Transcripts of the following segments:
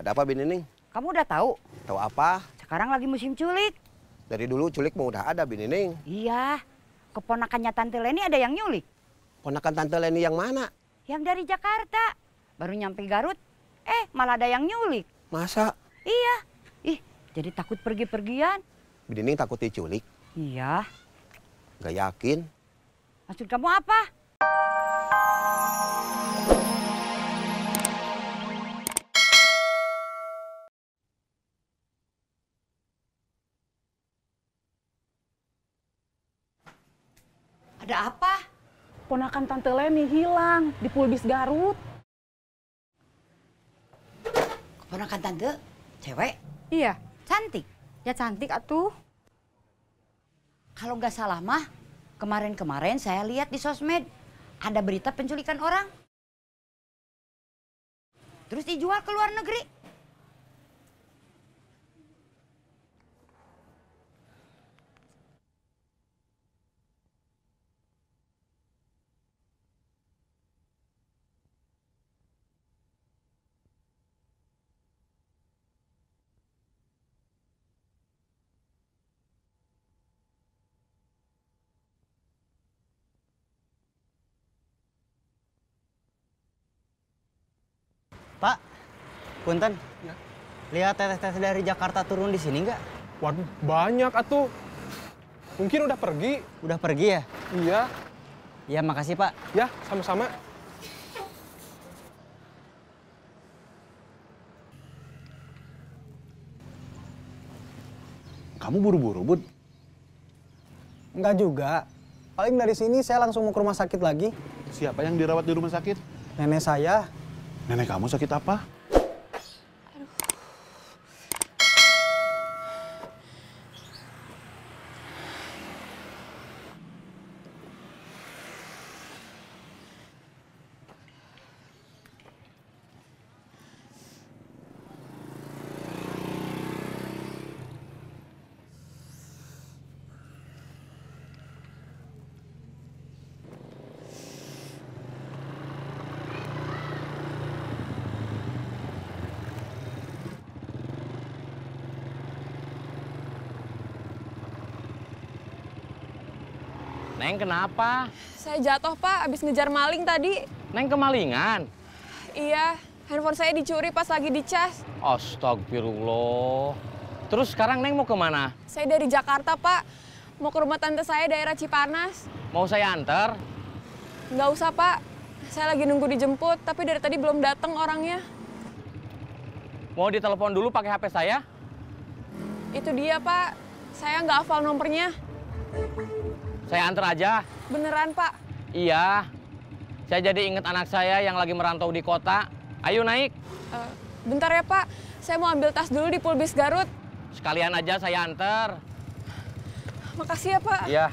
Ada apa, Binining? Kamu udah tahu? Tahu apa? Sekarang lagi musim culik. Dari dulu culik mau udah ada, Binining. Iya, keponakannya Tante Leni ada yang nyulik. Ponakan Tante Leni yang mana? Yang dari Jakarta. Baru nyampe Garut, malah ada yang nyulik. Masa? Iya, jadi takut pergi-pergian. Binining takut diculik? Iya. Gak yakin. Maksud kamu apa? Ada apa? Ponakan Tante Leni hilang di Pulbis Garut. Keponakan Tante? Cewek? Iya. Cantik? Ya cantik atuh. Kalau nggak salah mah, kemarin-kemarin saya lihat di sosmed ada berita penculikan orang. Terus dijual ke luar negeri. Pak, punten. Ya. Lihat tetes-tetes dari Jakarta turun di sini nggak? Waduh, banyak atuh. Mungkin udah pergi. Udah pergi ya? Iya. Iya, makasih Pak. Ya, sama-sama. Kamu buru-buru, Bud? Enggak juga. Paling dari sini saya langsung mau ke rumah sakit lagi. Siapa yang dirawat di rumah sakit? Nenek saya. Nenek kamu sakit apa? Neng kenapa? Saya jatuh Pak, abis ngejar maling tadi. Neng kemalingan? Iya, handphone saya dicuri pas lagi dicas. Astagfirullah. Terus sekarang Neng mau kemana? Saya dari Jakarta Pak, mau ke rumah tante saya daerah Cipanas. Mau saya antar? Nggak usah Pak, saya lagi nunggu dijemput, tapi dari tadi belum datang orangnya. Mau ditelepon dulu pakai HP saya? Itu dia Pak, saya nggak hafal nomornya. Saya antar aja. Beneran Pak? Iya. Saya jadi inget anak saya yang lagi merantau di kota. Ayo naik. Bentar ya Pak, saya mau ambil tas dulu di Pulbis Garut. Sekalian aja saya antar. Makasih ya Pak. Iya.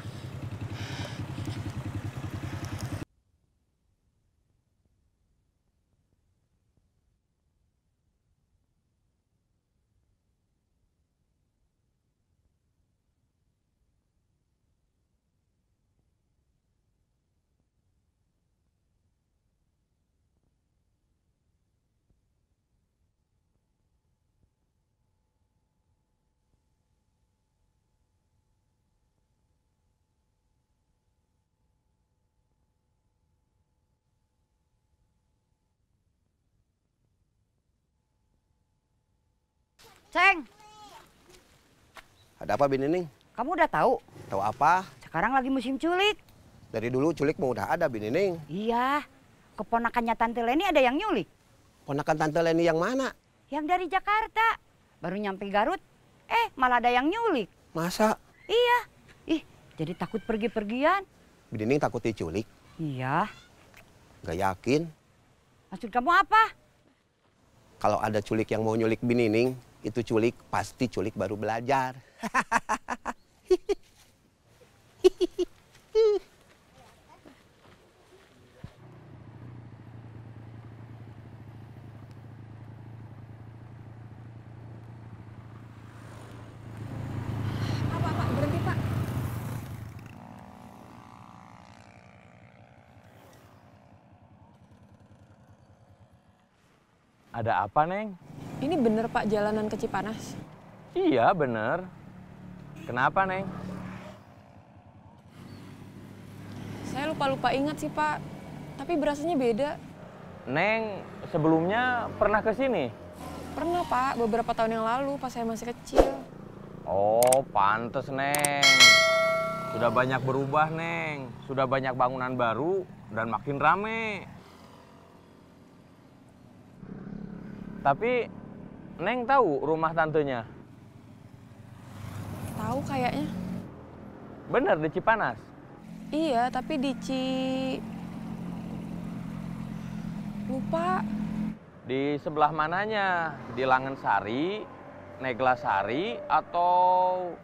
Ceng, Ada apa, Binining? kamu udah tahu? Tahu apa? Sekarang lagi musim culik. Dari dulu culik mau udah ada, Binining. Iya, keponakannya Tante Leni ada yang nyulik. Ponakan Tante Leni yang mana? Yang dari Jakarta. Baru nyampe Garut, malah ada yang nyulik. Masa? Iya, jadi takut pergi-pergian. Binining takut diculik? Iya. Gak yakin. Maksud kamu apa? Kalau ada culik yang mau nyulik Binining, itu culik pasti culik baru belajar. Pak, berhenti Pak. Ada apa, Neng? Ini bener Pak jalanan ke Cipanas? Iya, bener. Kenapa, Neng? Saya lupa-lupa ingat sih Pak, tapi berasanya beda. Neng sebelumnya pernah ke sini? Pernah Pak, beberapa tahun yang lalu pas saya masih kecil. Oh, pantes, Neng. Sudah banyak berubah, Neng. Sudah banyak bangunan baru dan makin rame. Tapi Neng tahu rumah tantenya? Tahu kayaknya. Bener, di Cipanas? Iya, tapi lupa. Di sebelah mananya? Di Langensari, Neglasari, atau...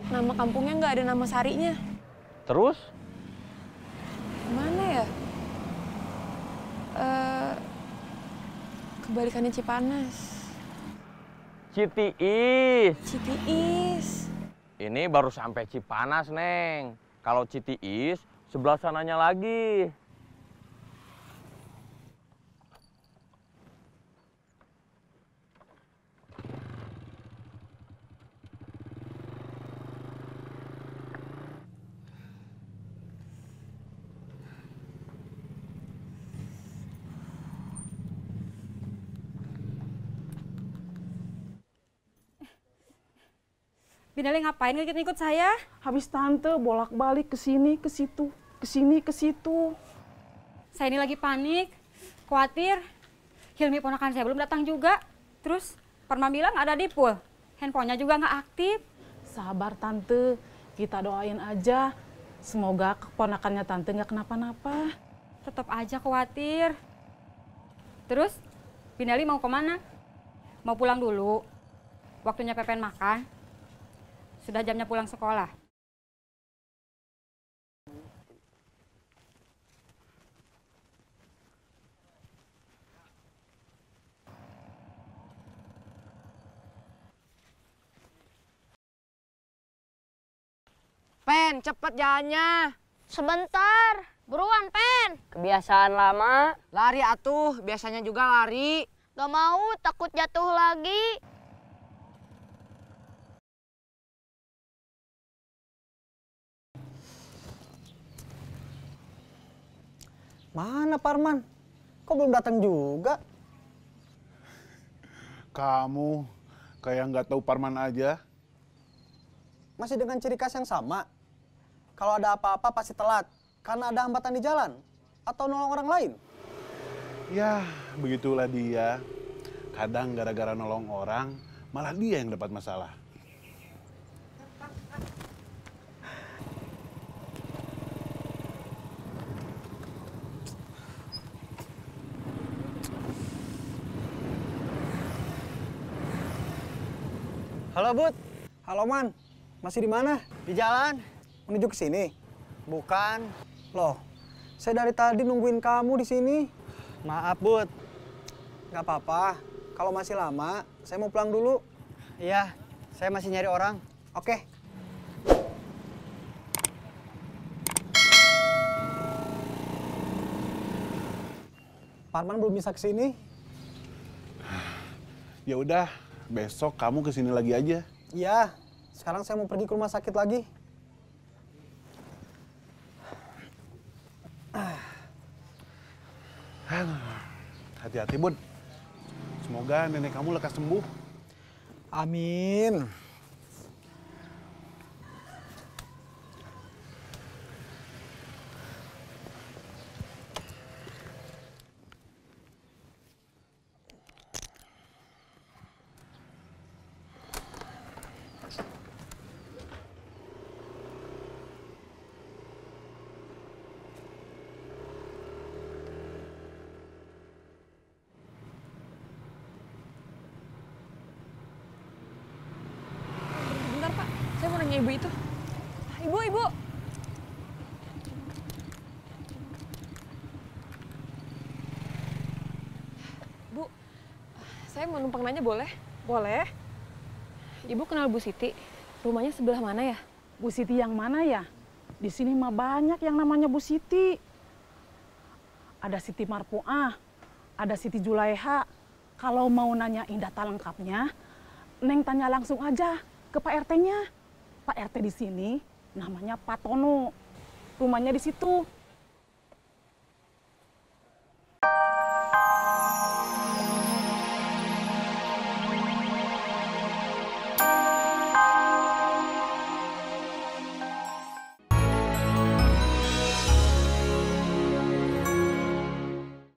Nama kampungnya nggak ada nama sarinya. Terus? Mana ya? Kebalikannya Cipanas. Citiis. Citiis. Ini baru sampai Cipanas, Neng. Kalau Citiis, sebelah sananya lagi. Binali ngapain ngikut-ngikut saya? Habis tante bolak-balik ke sini, ke situ, ke sini, ke situ. Saya ini lagi panik, khawatir. Hilmi ponakan saya belum datang juga. Terus Parma bilang ada di pool. Handphonenya juga nggak aktif. Sabar tante, kita doain aja. Semoga keponakannya tante nggak kenapa-napa. Tetap aja khawatir. Terus Binali mau kemana? Mau pulang dulu? Waktunya Pepen makan? Sudah jamnya pulang sekolah. Pen, cepet jalannya. Sebentar, buruan Pen. Kebiasaan lama. Lari atuh, biasanya juga lari. Gak mau, takut jatuh lagi. Mana Parman? Kok belum datang juga? Kamu kayak nggak tahu Parman aja. Masih dengan ciri khas yang sama. Kalau ada apa-apa pasti telat. Karena ada hambatan di jalan. Atau nolong orang lain. Ya, begitulah dia. Kadang gara-gara nolong orang, malah dia yang dapat masalah. Halo Bud. Halo Man. Masih di mana? Di jalan. Menuju ke sini? Bukan. Loh, saya dari tadi nungguin kamu di sini. Maaf Bud. Gak apa-apa. Kalau masih lama, saya mau pulang dulu. Iya, saya masih nyari orang. Oke. Parman belum bisa ke sini. Ya udah, besok kamu kesini lagi aja. Iya, sekarang saya mau pergi ke rumah sakit lagi. Hati-hati, Bud. Semoga nenek kamu lekas sembuh. Amin. Bentar Pak, saya mau nanya ibu itu. Ibu. Bu, saya mau numpang nanya boleh? Boleh. Ibu kenal Bu Siti? Rumahnya sebelah mana ya? Bu Siti yang mana ya? Di sini mah banyak yang namanya Bu Siti. Ada Siti Marpuah, ada Siti Julaiha, Kalau mau nanyain data lengkapnya, Neng tanya langsung aja ke Pak RT-nya. Pak RT di sini namanya Pak Tono. Rumahnya di situ.